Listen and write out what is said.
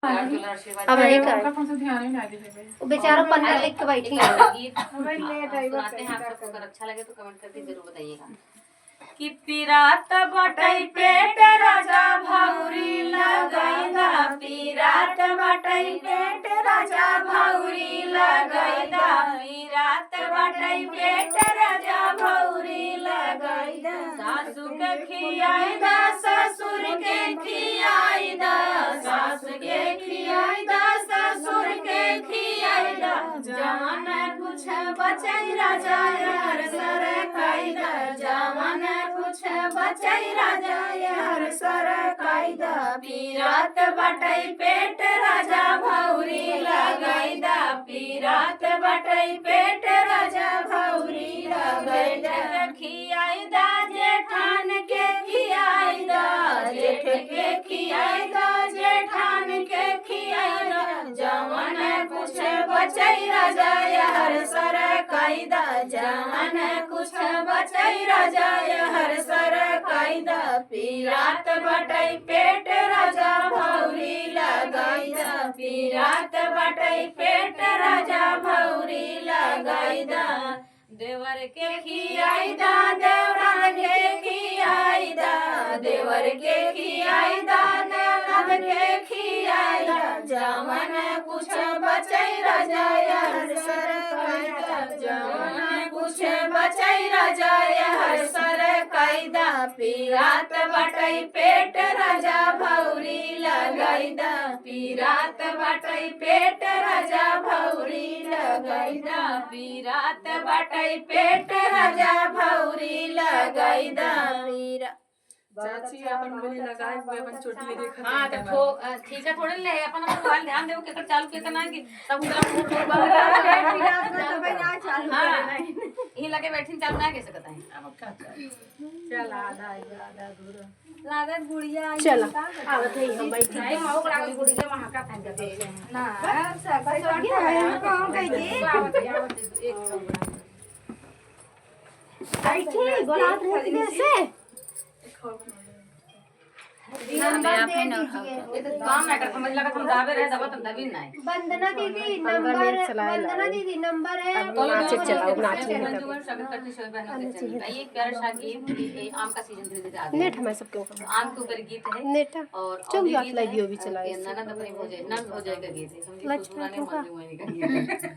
अब वही का वो बेचारा पन्ना लिख के बैठी है। सुनाते हैं आप सबको, अगर अच्छा लगे तो कमेंट करके जरूर बताइएगा। कि पिरात बटई पेट राजा भौरी लगैदा, पिरात बटई पेट राजा भौरी लगैदा, पिरात बटई पेट राजा भौरी लगैदा। सासू के खियाइदा ससुर के खियाइदा, सासू के खियाइदा ससुर के खियाइदा। जवन कुछ बचई राजा यार सर कायदा, जवन कुछ बचई राजा यार सर कायदा। पिरात बटई पेट राजा भौरी लगैदा, पिरात बटई पेट राजा भौरी लगैदा। खियाइदा जेठान के खियाइदा, जेठ के खियाइदा जेठान के खियाइदा। जवन कुछ बचई राजा यार सर कायदा, जवन कुछ बचई राजा यार सर कायदा। पिरात बटई पेट राजा भौरी लगैदा, पिरात बटई पेट राजा भौरी लगैदा। देवर के खियाइदा देवरान के खियाइदा, देवर के खियाइदा ननद के खियाइदा। जवन कुछ बचई राजा यार सर कायदा, जवन कुछ बचई राजा यार सर कायदा। पिरात बटई पेट राजा भौरी लगैदा, पिरात बटई पेट राजा भौरी लगैदा, पिरात बटई पेट राजा भौरी लगैदा। चाची अपन बोली लगाए हुए अपन चोटी ले देखा। हां तो ठीक है, थोड़े ले अपन मोबाइल ध्यान देओ के चालू के करना कि सब ही लगे बैठी चालू ना कैसे कहता है। अब का चल आधा दूर लागत गुड़िया चलो आवत है हम बैठी नहीं मौक लागत गुड़िया वहां का फैन करते ना सब छोड़ है कौन कह जी आवत एक बैठी गोलात रह कैसे नंबर दे दीजिए। ये तो काम ना कर समझ लगा तुम दावे रहे दबा तुम दबी नहीं। वंदना दीदी नंबर, वंदना दीदी नंबर है नाचे चलाओ नाचे ये प्यार शादी आम का सीजन धीरे धीरे आ गया। नेट हमें सबके आम के ऊपर गीत है नेट और चुप जात लाइव भी चलाए ननद अपनी हो जाए गीत है समझिए पुराने मालूम है